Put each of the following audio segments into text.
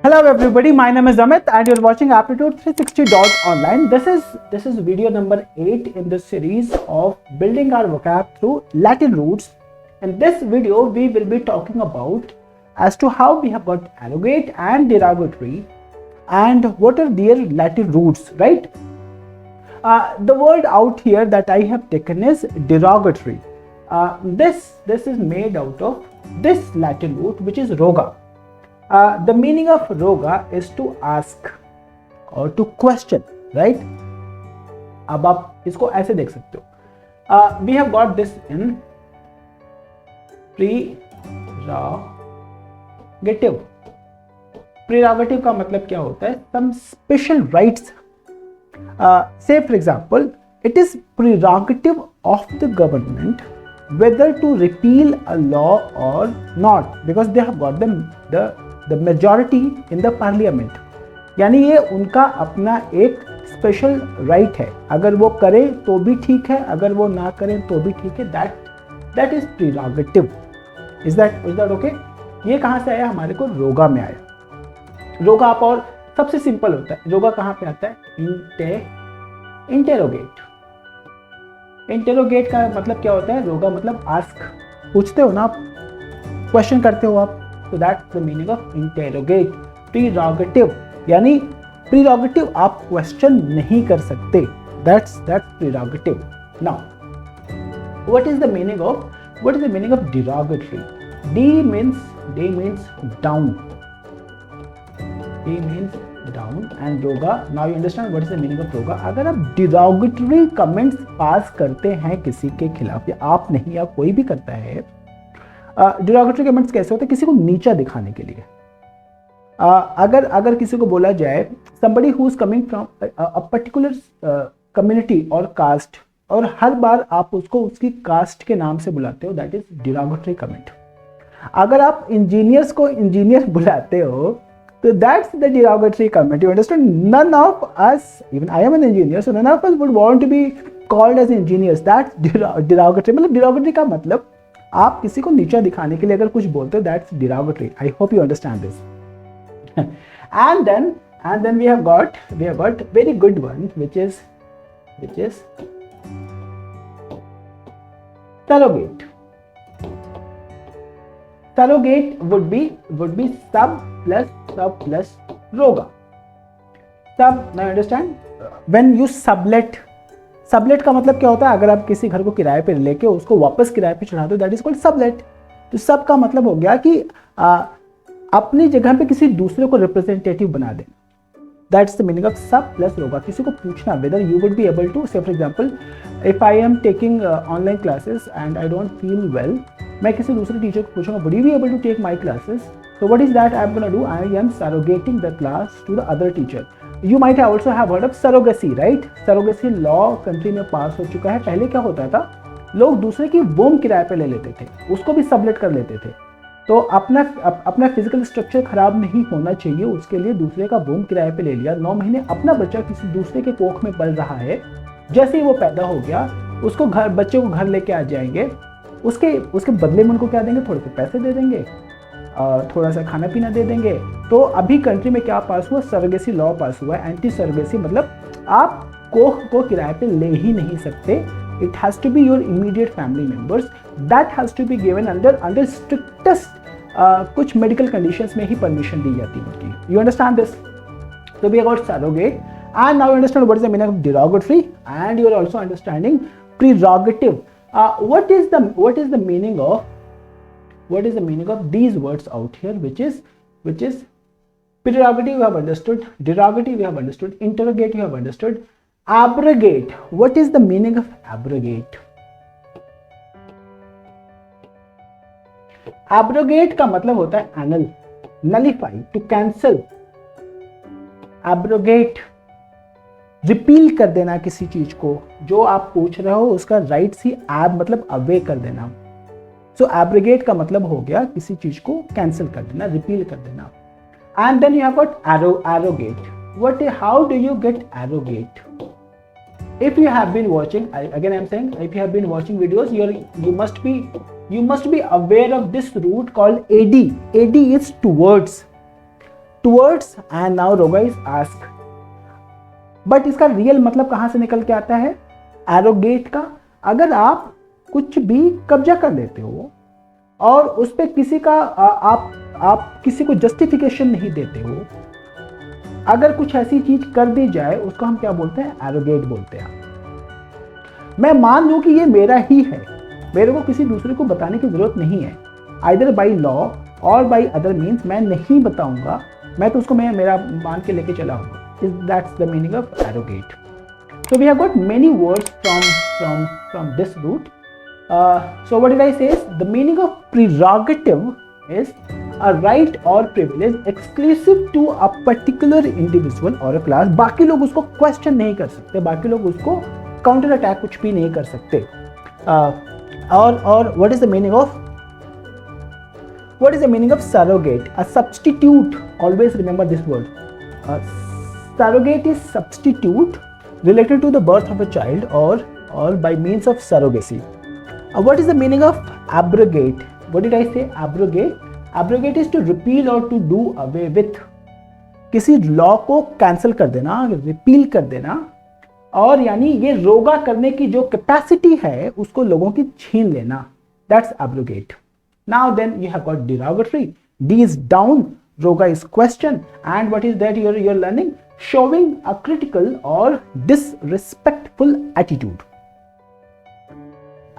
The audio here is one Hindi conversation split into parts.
Hello everybody, my name is Amit and you're watching Aptitude 360.online. This is video number 8 in the series of building our vocab through Latin roots. In this video, we will be talking about as to how we have got arrogate and derogatory and what are their Latin roots, right? The word out here that I have taken is derogatory. This is made out of this Latin root which is roga. The meaning of roga is to ask or to question, right? अब आप इसको ऐसे देख सकते हो. We have got this in prerogative. Prerogative का मतलब क्या होता है? Some special rights. Say for example, it is prerogative of the government whether to repeal a law or not because they have got the majority in the parliament. यानी ये उनका अपना एक स्पेशल राइट है. अगर वो करें तो भी ठीक है, अगर वो ना करें तो भी ठीक है. That is prerogative. Is that okay? ये कहाँ से आया? हमारे को रोगा में आया. रोगा आप और सबसे सिंपल होता है. रोगा कहाँ पे आता है? इंटेरोगेट. इंटेरोगेट का मतलब क्या होता है? रोगा मतलब आस्क. पूछते हो ना आप, क्वेश्चन करते हो आप. So that's the meaning of interrogate. Prerogative यानी prerogative आप क्वेश्चन नहीं कर सकते. That's prerogative. Now, what is the meaning of derogatory? D means down. D means down and roga. Now you understand what is the meaning of roga. अगर आप derogatory comments पास करते हैं किसी के खिलाफ या आप नहीं या कोई भी करता है, डिरोगेटरी कमेंट्स कैसे होते हैं? किसी को नीचा दिखाने के लिए. अगर किसी को बोला जाए somebody who is coming from a particular community और कास्ट और हर बार आप उसको उसकी कास्ट के नाम से बुलाते हो, दैट इज डिरोगेटरी कमेंट. अगर आप इंजीनियर्स को इंजीनियर बुलाते हो तो that's the derogatory comment. You understand? None of us, even I am an engineer, so none of us would want to be called as engineers. That's derogatory. मतलब डिरोगेटरी का मतलब आप किसी को नीचा दिखाने के लिए अगर कुछ बोलते हो, that's derogatory. I hope you understand this. and then we have got very good one which is surrogate. Surrogate would be sub plus roga. Sub, now understand, when you sublet का मतलब क्या होता है? अगर आप किसी घर को किराए पे लेके उसको वापस किराए पे चढ़ाते हो, दैट इज कॉल्ड सबलेट. तो सब का मतलब हो गया कि अपनी जगह पे किसी दूसरे को रिप्रेजेंटेटिव बना देना. That's the meaning of sub plus roga. किसी को पूछना whether you would be able to, say for example if I am taking online classes and I don't feel well, मैं किसी दूसरे टीचर को पूछूंगा would you be able to take my classes. So what is that I am gonna do? I am surrogating the class to the other teacher. You might also have heard of surrogacy, right? Surrogacy law country में पास हो चुका है. पहले क्या होता था? लोग दूसरे की वोम किराए पे ले लेते थे, उसको भी सबलेट कर लेते थे. तो अपना फिजिकल स्ट्रक्चर खराब नहीं होना चाहिए, उसके लिए दूसरे का वोम किराए पे ले लिया. 9 महीने अपना बच्चा किसी दूसरे के कोख में पल रहा है. जैसे ही वो पैदा हो गया, उसको बच्चे को घर लेके आ जाएंगे. उसके बदले में उनको क्या देंगे? थोड़े से पैसे दे देंगे, थोड़ा सा खाना पीना दे देंगे. तो अभी कंट्री में क्या पास हुआ? सर्गेसी लॉ पास हुआ है. एंटी सर्गेसी मतलब आप कोख को किराए पे ले ही नहीं सकते. It has to be your immediate family members. That has to be given under strictest कुछ मेडिकल कंडीशंस में ही परमिशन दी जाती है उनकी. You understand this? तो we got surrogate and now understand what is the meaning of derogatory and you are also understanding prerogative. What is the meaning of these words out here, which is prerogative you have understood, derogative you have understood, interrogate you have understood, abrogate. What is the meaning of abrogate? Abrogate का मतलब होता है annul, nullify, to cancel. Abrogate repeal कर देना किसी चीज को. जो आप पूछ रहे हो उसका राइट्स ही मतलब अवे कर देना. सो एब्रोगेट का मतलब हो गया किसी चीज को कैंसिल कर देना, रिपील कर देना. And then you have got arrogate. How do you get arrogate? if you have been watching, again I am saying, if you have been watching videos, you must be aware of this root called AD. AD is towards. Towards and now रोगा इज आस्क। बट इसका रियल मतलब कहां से निकल के आता है? एरोगेट का। अगर आप कुछ भी कब्जा कर लेते हो और उस पर किसी का आप किसी को जस्टिफिकेशन नहीं देते हो, अगर कुछ ऐसी चीज कर दी जाए उसको हम क्या बोलते हैं? एरोगेट बोलते हैं। मैं मान लूं कि ये मेरा ही है, मेरे को किसी दूसरे को बताने की जरूरत नहीं है, आइदर बाई लॉ और बाई अदर मीन्स मैं नहीं बताऊंगा, मैं तो उसको मेरा मान के लेके चला हूँ। That's the meaning of arrogate. So we have got many words from this root. So what did I say? The meaning of prerogative is a right or privilege exclusive to a particular individual or a class. बाकी लोग उसको question नहीं कर सकते, बाकी लोग उसको counter attack कुछ भी नहीं कर सकते. और what is the meaning of surrogate? A substitute. Always remember this word. Surrogate is substitute related to the birth of a child or by means of surrogacy. What is the meaning of abrogate? What did I say? Abrogate. Abrogate is to repeal or to do away with. किसी लॉ को कैंसिल कर देना, रिपील कर देना, और यानी ये रोगा करने की जो कैपेसिटी है उसको लोगों की छीन लेना. That's abrogate. Now then you have got derogatory. D is down, roga is question, and what is that you're learning? Showing a critical or disrespectful attitude.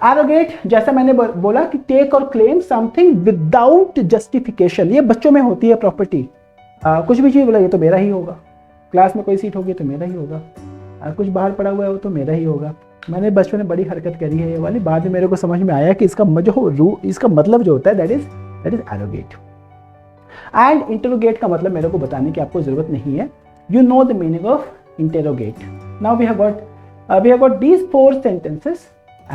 Arrogate, जैसा मैंने बोला कि take और claim something without justification. ये बच्चों में होती है प्रॉपर्टी. कुछ भी चीज बोला ये तो मेरा ही होगा, क्लास में कोई सीट होगी तो मेरा ही होगा, कुछ बाहर पड़ा हुआ है वो तो मेरा ही होगा. मैंने बचपन में बड़ी हरकत करी है ये वाली, बाद में मेरे को समझ में आया कि इसका मतलब जो होता है that is arrogate. And interrogate का मतलब मेरे को बताने की आपको जरूरत नहीं है. You know the meaning of interrogate. Now we have got these 4 sentences: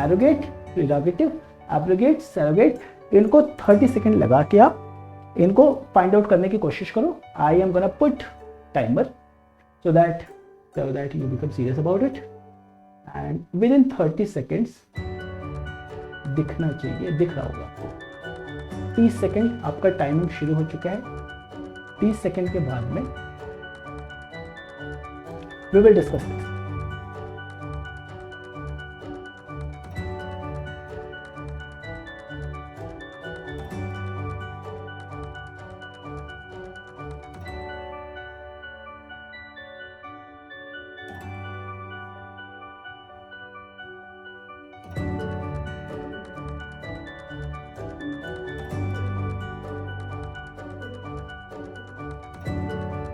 arrogate, prerogative, abrogate, surrogate. इनको 30 सेकेंड लगा के आप इनको फाइंड आउट करने की कोशिश करो. I am gonna put timer so that you become serious about it. And within 30 seconds दिखना चाहिए, दिख रहा होगा आपको. 30 सेकेंड आपका टाइमिंग शुरू हो चुका है. 30 सेकेंड के बाद में we will discuss this.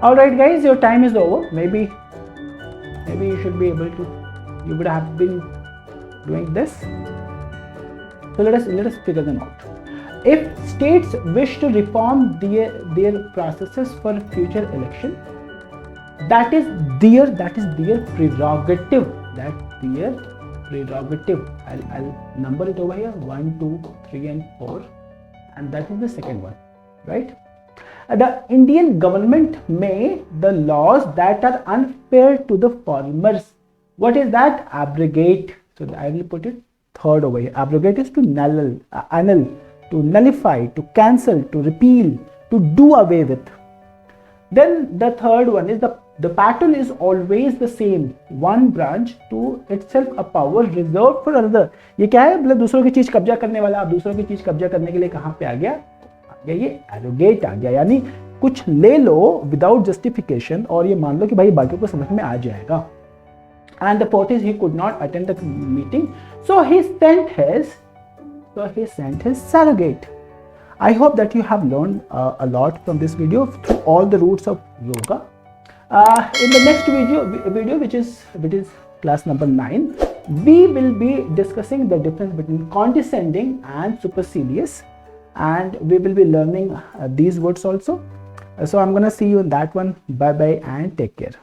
All right guys, your time is over. Maybe you should be able to, you would have been doing this. So let us figure them out. If states wish to reform their processes for future election, that is their prerogative. I'll number it over here, 1, 2, 3 and 4, and that is the second one, right? The Indian government made the laws that are unfair to the farmers. What is that? Abrogate. So I will put it third over here. Abrogate is to annul, to nullify, to cancel, to repeal, to do away with. Then the third one is the pattern is always the same. One branch to itself a power reserved for another. ये क्या है? मतलब दूसरों की चीज कब्जा करने वाला. आप दूसरों की चीज कब्जा करने के लिए कहाँ पे आ गया? ये एरोगेट आ गया. यानी कुछ ले लो विदाउट जस्टिफिकेशन और ये मान लो कि भाई बाकियों को समझ में आ जाएगा. And the fourth is he could not attend the meeting, so he sent his surrogate. I hope that you have learned a lot from this video through all the roots of yoga. In the next video which is class number 9, we will be discussing the difference between condescending and supercilious, and we will be learning these words also. So I'm gonna see you in that one. Bye bye and take care.